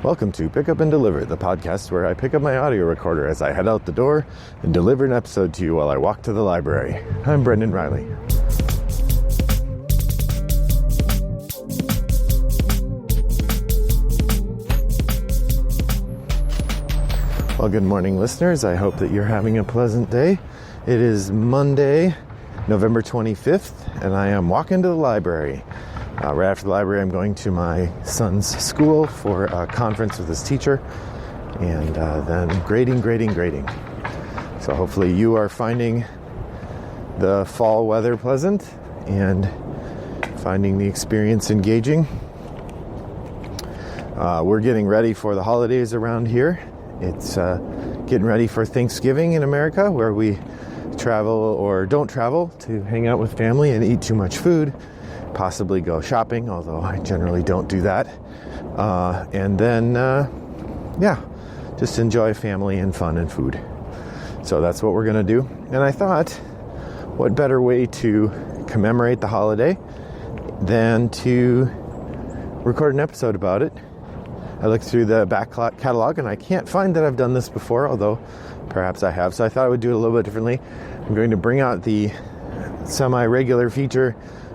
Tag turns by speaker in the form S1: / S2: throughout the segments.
S1: Welcome to Pick Up and Deliver, the podcast where I pick up my audio recorder as I head out the door and deliver an episode to you while I walk to the library. I'm Brendan Riley. Well, good morning, listeners. I hope that you're having a pleasant day. It is Monday, November 25th, and I am walking to the library. Right after the library, I'm going to my son's school for a conference with his teacher, and then grading. So hopefully you are finding the fall weather pleasant and finding the experience engaging. We're getting ready for the holidays around here. It's getting ready for Thanksgiving in America, where we travel or don't travel to hang out with family and eat too much food. Possibly go shopping, although I generally don't do that. And then, just enjoy family and fun and food. So that's what we're going to do. And I thought, what better way to commemorate the holiday than to record an episode about it. I looked through the back catalog and I can't find that I've done this before, although perhaps I have. So I thought I would do it a little bit differently. I'm going to bring out the semi-regular feature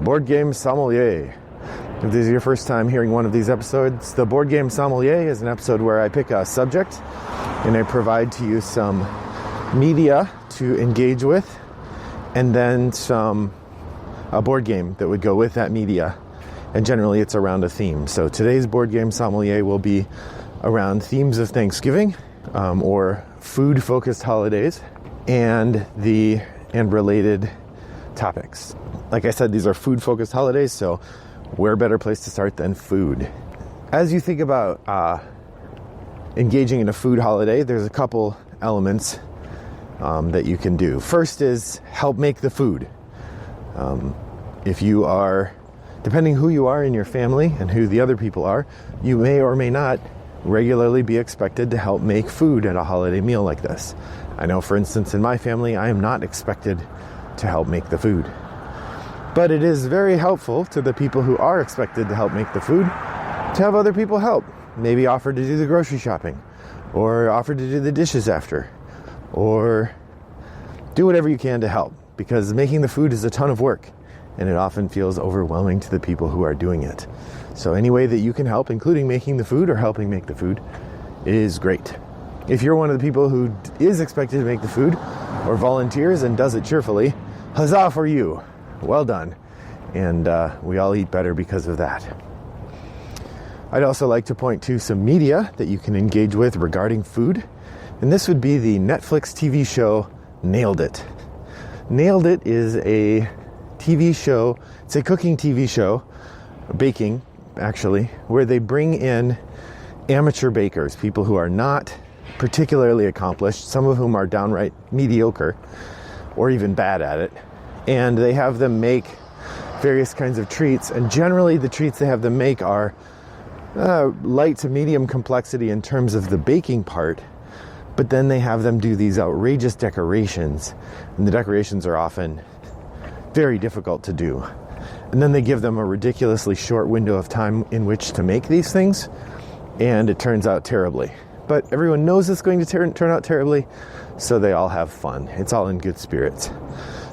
S1: Board Game Sommelier. If this is your first time hearing one of these episodes, the Board Game Sommelier is an episode where I pick a subject and I provide to you some media to engage with, and then a board game that would go with that media. And generally it's around a theme. So today's Board Game Sommelier will be around themes of Thanksgiving or food-focused holidays and related topics. Like I said, these are food-focused holidays, so where better place to start than food? As you think about engaging in a food holiday, there's a couple elements that you can do. First is help make the food. If you are, depending who you are in your family and who the other people are, you may or may not regularly be expected to help make food at a holiday meal like this. I know, for instance, in my family, I am not expected to help make the food. But it is very helpful to the people who are expected to help make the food to have other people help. Maybe offer to do the grocery shopping, or offer to do the dishes after, or do whatever you can to help, because making the food is a ton of work and it often feels overwhelming to the people who are doing it. So any way that you can help, including making the food or helping make the food, is great. If you're one of the people who is expected to make the food or volunteers and does it cheerfully, huzzah for you. Well done. And we all eat better because of that. I'd also like to point to some media that you can engage with regarding food. And this would be the Netflix TV show Nailed It. Nailed It is a TV show. It's a cooking TV show, baking actually, where they bring in amateur bakers, people who are not particularly accomplished, some of whom are downright mediocre or even bad at it. And they have them make various kinds of treats. And generally the treats they have them make are light to medium complexity in terms of the baking part. But then they have them do these outrageous decorations. And the decorations are often very difficult to do. And then they give them a ridiculously short window of time in which to make these things. And it turns out terribly. But everyone knows it's going to turn out terribly. So they all have fun. It's all in good spirits.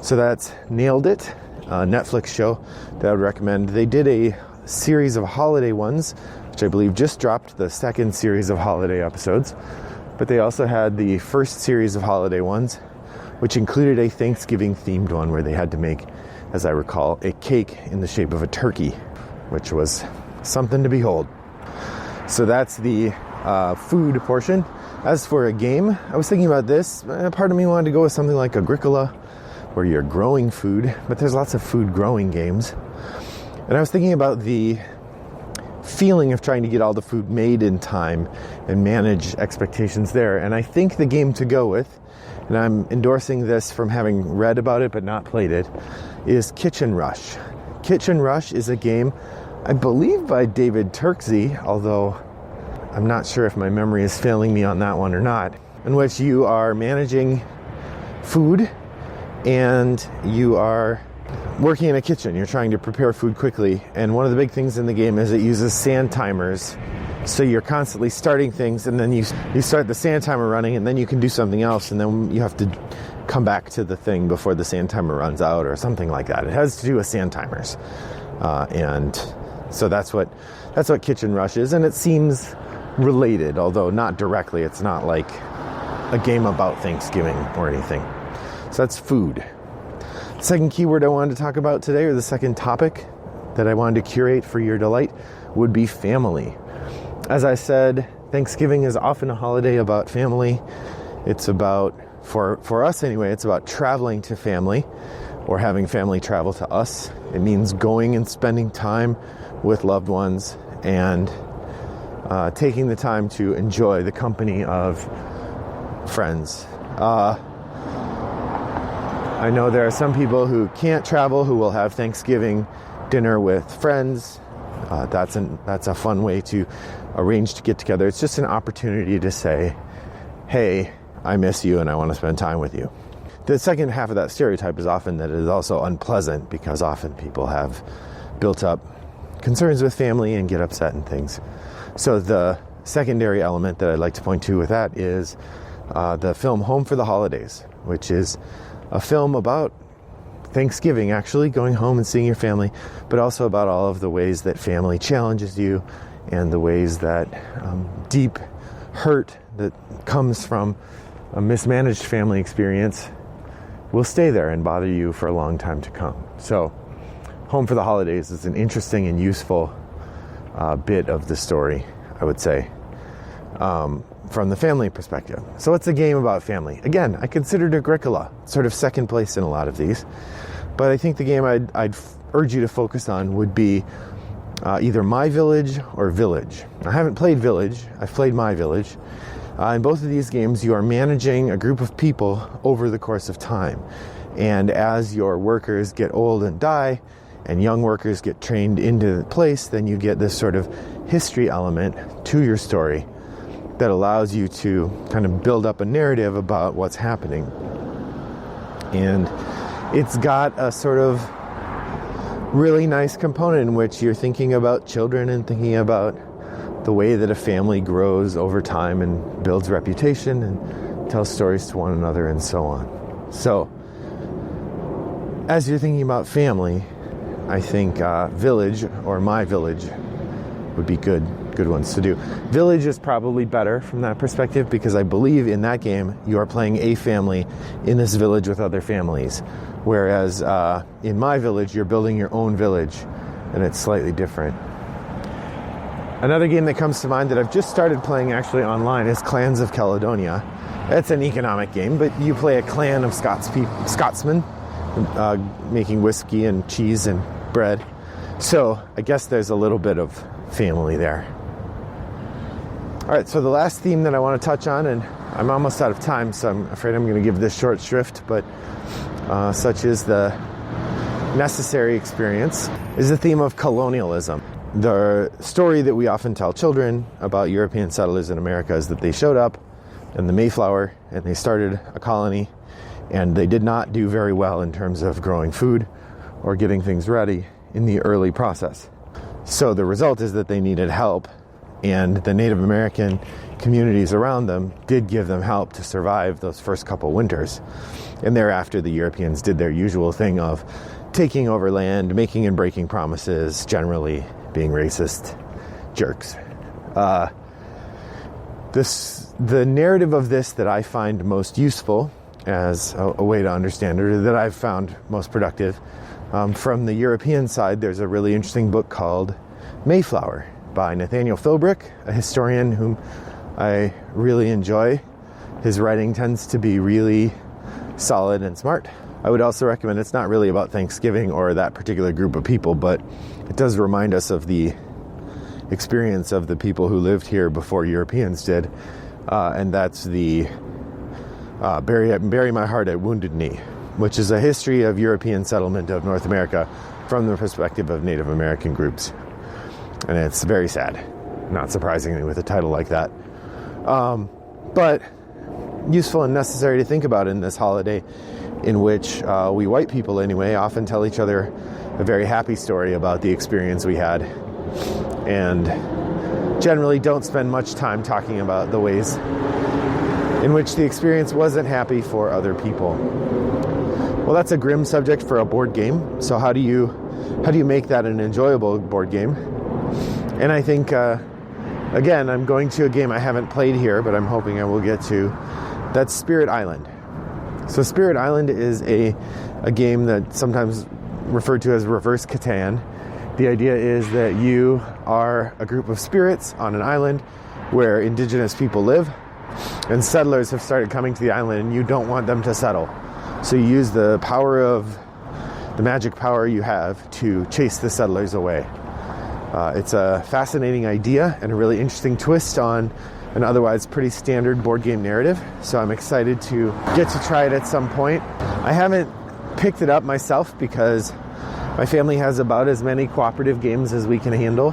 S1: So that's Nailed It, a Netflix show that I would recommend. They did a series of holiday ones, which I believe just dropped the second series of holiday episodes. But they also had the first series of holiday ones, which included a Thanksgiving-themed one where they had to make, as I recall, a cake in the shape of a turkey, which was something to behold. So that's the food portion. As for a game, I was thinking about this. Part of me wanted to go with something like Agricola, where you're growing food, but there's lots of food growing games. And I was thinking about the feeling of trying to get all the food made in time and manage expectations there. And I think the game to go with, and I'm endorsing this from having read about it but not played it, is Kitchen Rush. Kitchen Rush is a game, I believe by David Turkzy, although I'm not sure if my memory is failing me on that one or not, in which you are managing food and you are working in a kitchen. You're trying to prepare food quickly, and one of the big things in the game is it uses sand timers So you're constantly starting things, and then you start the sand timer running, and then you can do something else, and then you have to come back to the thing before the sand timer runs out or something like that. It has to do with sand timers. And so that's what Kitchen Rush is, and it seems related, although not directly. It's not like a game about Thanksgiving or anything. So that's food. Second keyword I wanted to talk about today, or the second topic that I wanted to curate for your delight, would be family. As I said, Thanksgiving is often a holiday about family. It's about, for us anyway, it's about traveling to family or having family travel to us. It means going and spending time with loved ones and taking the time to enjoy the company of friends. I know there are some people who can't travel who will have Thanksgiving dinner with friends. That's a fun way to arrange to get together. It's just an opportunity to say, hey, I miss you and I want to spend time with you. The second half of that stereotype is often that it is also unpleasant, because often people have built up concerns with family and get upset and things. So the secondary element that I'd like to point to with that is the film Home for the Holidays, which is a film about Thanksgiving, actually going home and seeing your family, but also about all of the ways that family challenges you and the ways that deep hurt that comes from a mismanaged family experience will stay there and bother you for a long time to come. So Home for the Holidays is an interesting and useful bit of the story, I would say, from the family perspective. So it's a game about family. Again, I considered Agricola sort of second place in a lot of these, but I think the game I'd urge you to focus on would be either My Village or Village. I haven't played Village. I've played My Village. In both of these games, you are managing a group of people over the course of time. And as your workers get old and die, and young workers get trained into place, then you get this sort of history element to your story that allows you to kind of build up a narrative about what's happening. And it's got a sort of really nice component in which you're thinking about children and thinking about the way that a family grows over time and builds reputation and tells stories to one another and so on. So, as you're thinking about family, I think Village or My Village would be good ones to do. Village is probably better from that perspective, because I believe in that game you are playing a family in this village with other families, whereas in My Village you're building your own village, and it's slightly different. Another game that comes to mind that I've just started playing actually online is Clans of Caledonia. It's an economic game, but you play a clan of Scotsmen making whiskey and cheese and bread. So I guess there's a little bit of family there. All right, so the last theme that I want to touch on, and I'm almost out of time, so I'm afraid I'm going to give this short shrift, but such is the necessary experience, is the theme of colonialism. The story that we often tell children about European settlers in America is that they showed up in the Mayflower and they started a colony, and they did not do very well in terms of growing food or getting things ready in the early process. So the result is that they needed help, and the Native American communities around them did give them help to survive those first couple winters. And thereafter, the Europeans did their usual thing of taking over land, making and breaking promises, generally being racist jerks. The narrative of this that I find most useful as a way to understand it, or that I've found most productive, from the European side, there's a really interesting book called Mayflower by Nathaniel Philbrick, a historian whom I really enjoy. His writing tends to be really solid and smart. I would also recommend, it's not really about Thanksgiving or that particular group of people, but it does remind us of the experience of the people who lived here before Europeans did, and that's the Bury My Heart at Wounded Knee, which is a history of European settlement of North America from the perspective of Native American groups. And it's very sad, not surprisingly, with a title like that. But useful and necessary to think about in this holiday, in which we white people anyway often tell each other a very happy story about the experience we had, and generally don't spend much time talking about the ways in which the experience wasn't happy for other people. Well, that's a grim subject for a board game. So how do you make that an enjoyable board game? And I think, again, I'm going to a game I haven't played here, but I'm hoping I will get to. That's Spirit Island. So Spirit Island is a game that sometimes referred to as reverse Catan. The idea is that you are a group of spirits on an island where indigenous people live, and settlers have started coming to the island, and you don't want them to settle. So you use the magic power you have to chase the settlers away. It's a fascinating idea and a really interesting twist on an otherwise pretty standard board game narrative. So I'm excited to get to try it at some point. I haven't picked it up myself because my family has about as many cooperative games as we can handle,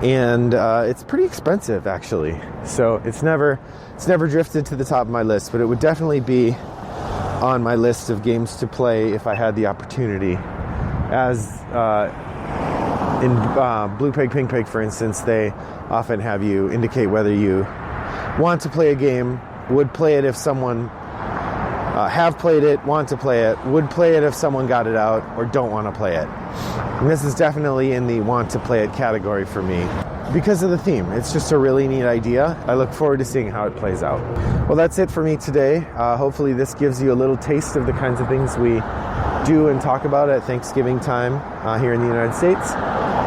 S1: and it's pretty expensive actually. So it's never drifted to the top of my list, but it would definitely be on my list of games to play if I had the opportunity. As in Blue Pig, Pink Pig, for instance, they often have you indicate whether you want to play a game, would play it if someone have played it, want to play it, would play it if someone got it out, or don't want to play it. And this is definitely in the want to play it category for me because of the theme. It's just a really neat idea. I look forward to seeing how it plays out. Well, that's it for me today. Hopefully this gives you a little taste of the kinds of things we do and talk about at Thanksgiving time here in the United States.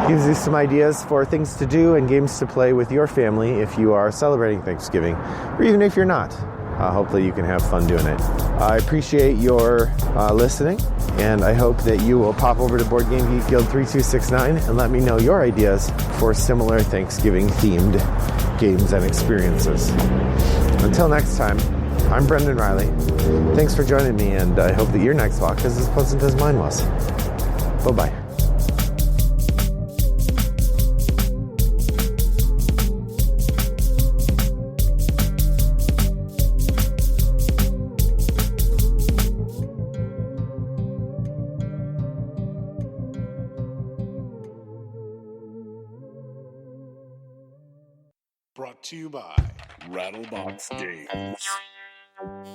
S1: Gives you some ideas for things to do and games to play with your family if you are celebrating Thanksgiving, or even if you're not. Hopefully you can have fun doing it. I appreciate your listening, and I hope that you will pop over to Board Game Geek Guild 3269 and let me know your ideas for similar Thanksgiving-themed games and experiences. Until next time, I'm Brendan Riley. Thanks for joining me, and I hope that your next walk is as pleasant as mine was. Bye-bye.
S2: Brought to you by Rattlebox Games.